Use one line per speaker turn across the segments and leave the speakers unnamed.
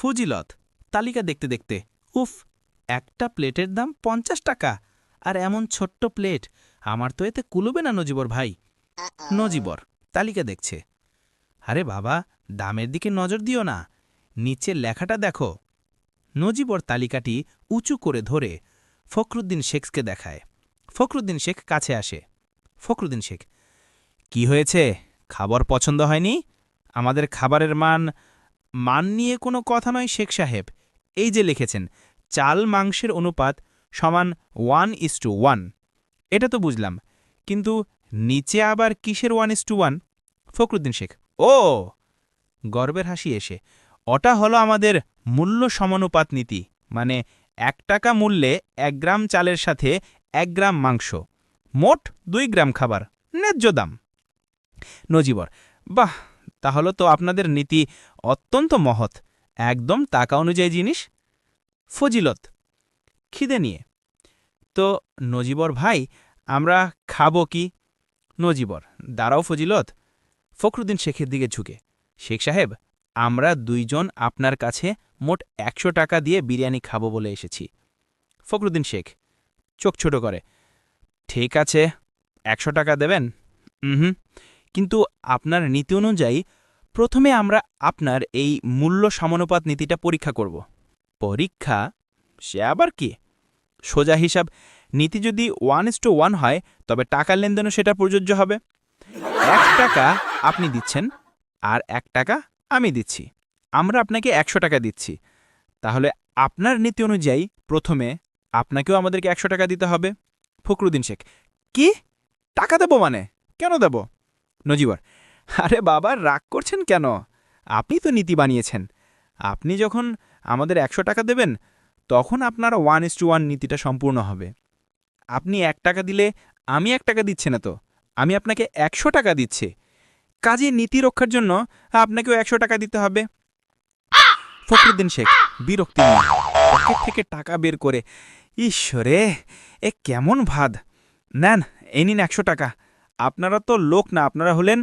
ফজিলত তালিকা দেখতে দেখতে উফ, একটা প্লেটের দাম ৫০ টাকা, আর এমন ছোট্ট প্লেট, আমার তো এতে কুলবে না নজিবর ভাই। নজিবর তালিকা দেখছে। আরে বাবা, দামের দিকে নজর দিও না, নিচের লেখাটা দেখো। নজিবর তালিকাটি উঁচু করে ধরে ফখরুদ্দিন শেখকে দেখায়। ফখরুদ্দিন শেখ কাছে আসে। ফখরুদ্দিন শেখ, কি হয়েছে? খাবার পছন্দ হয়নি? আমাদের খাবারের মান নিয়ে কোনো কথা নয় শেখ সাহেব। এই যে লিখেছেন চাল মাংসের অনুপাত সমান 1:1। এটা তো বুঝলাম, কিন্তু নিচে আবার কিসের 1:1? ফখরুদ্দিন শেখ, ও গর্বের হাসি এসে, ওটা হলো আমাদের মূল্য সমানুপাত নীতি, মানে ১ টাকা মূল্যে ১ গ্রাম চালের সাথে ১ গ্রাম মাংস, মোট ২ গ্রাম খাবার, ন্যায্য দাম। নজিবর, বাহ, তাহলে তো আপনাদের নীতি অত্যন্ত মহৎ, একদম টাকা অনুযায়ী জিনিস। ফজিলত, খিদে নিয়ে। তো নজিবর ভাই, আমরা খাবো কি? নজিবর, দাঁড়াও ফজিলত। ফখরুদ্দিন শেখের দিকে ঝুঁকে, শেখ সাহেব, আমরা দুইজন আপনার কাছে মোট ১০০ টাকা দিয়ে বিরিয়ানি খাবো বলে এসেছি। ফখরুদ্দিন শেখ চোখ ছোট করে, ঠিক আছে, ১০০ টাকা দেবেন? হুম, কিন্তু আপনার নীতি অনুযায়ী প্রথমে আমরা আপনার এই মূল্য সমানুপাত নীতিটা পরীক্ষা করব। পরীক্ষা? সে আবার কি? সোজা হিসাব, নীতি যদি 1:1 হয় তবে টাকার লেনদেনও সেটা প্রযোজ্য হবে। ১ টাকা আপনি দিচ্ছেন, আর ১ টাকা আমি দিচ্ছি, আমরা আপনাকে ১০০ টাকা দিচ্ছি। তাহলে আপনার নীতি অনুযায়ী প্রথমে আপনাকেও আমাদেরকে ১০০ টাকা দিতে হবে। ফখরুদ্দিন শেখ, কি? টাকা দেব মানে? কেন দেব? নজিবর, আরে বাবা, রাগ করছেন কেন? আপনি তো নীতি বানিয়েছেন। আপনি যখন আমাদের ১০০ টাকা দেবেন তখন আপনার 1:1 নীতিটা সম্পূর্ণ হবে। আপনি ১ টাকা দিলে আমি ১ টাকা দিচ্ছি না তো, আমি আপনাকে ১০০ টাকা দিচ্ছি। কাজে নীতি রক্ষার জন্য আপনাকেও ১০০ টাকা দিতে হবে। ফখরুদ্দিন শেখ বিরক্তি নিয়ে পকেট থেকে টাকা বের করে, ঈশ্বরে, এ কেমন ভাদ! নেন, এই নিন ১০০ টাকা। আপনারা তো লোক না, আপনারা হলেন।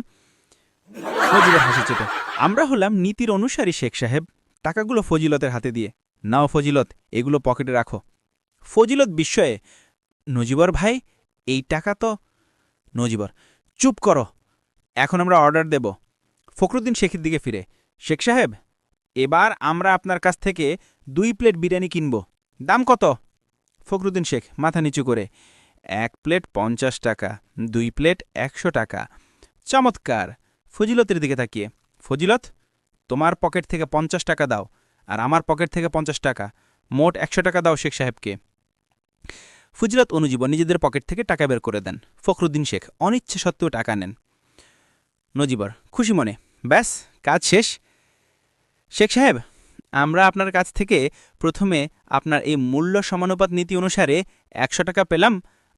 ফজিলত হাসি চেপে, আমরা হলাম নীতির অনুসারী শেখ সাহেব। টাকাগুলো ফজিলতের হাতে দিয়ে, নাও ফজিলত, এগুলো পকেটে রাখো। ফজিলত বিস্ময়ে, নজিবর ভাই, এই টাকা তো। নজিবর, চুপ করো, এখন আমরা অর্ডার দেব। ফখরুদ্দিন শেখের দিকে ফিরে, শেখ সাহেব, এবার আমরা আপনার কাছ থেকে ২ প্লেট বিরিয়ানি কিনব। দাম কত? ফখরুদ্দিন শেখ মাথা নিচু করে, ১ প্লেট ৫০ টাকা, ২ প্লেট ১০০ টাকা। চমৎকার। ফজিলতের দিকে তাকিয়ে, ফজিলত, তোমার পকেট থেকে ৫০ টাকা দাও, আর আমার পকেট থেকে ৫০ টাকা, মোট ১০০ টাকা দাও শেখ সাহেবকে। ফজিলত অনুজীবন নিজেদের পকেট থেকে টাকা বের করে দেন। ফখরুদ্দিন শেখ অনিচ্ছে সত্ত্বেও টাকা নেন। নজিবর খুশি মনে, ব্যাস, কাজ শেষ। শেখ সাহেব, আমরা আপনার কাছ থেকে প্রথমে আপনার এই মূল্য সমানুপাত নীতি অনুসারে ১০০ টাকা পেলাম,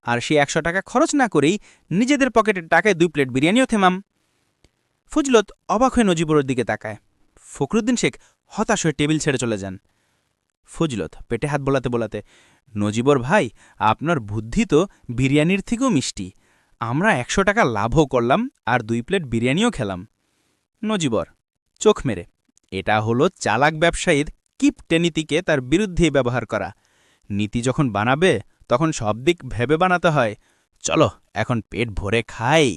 আর সেই ১০০ টাকা খরচ না করেই নিজেদের পকেটের টাকায় ২ প্লেট বিরিয়ানিও থেমাম। ফজলত অবাক হয়ে নজিবরের দিকে তাকায়। ফখরুদ্দিন শেখ হতাশ হয়ে টেবিল ছেড়ে চলে যান। ফজলত পেটে হাত বোলাতে বোলাতে, নজিবর ভাই, আপনার বুদ্ধি তো বিরিয়ানির থেকেও মিষ্টি। আমরা ১০০ টাকা লাভও করলাম, আর ২ প্লেট বিরিয়ানিও খেলাম। নজিবর চোখ মেরে, এটা হলো চালাক ব্যবসায়ীর কিপটে নীতিকে তার বিরুদ্ধে ব্যবহার করা। নীতি যখন বানাবে তখন সব দিক ভেবে বানাতে হয়। চলো এখন পেট ভরে খাই।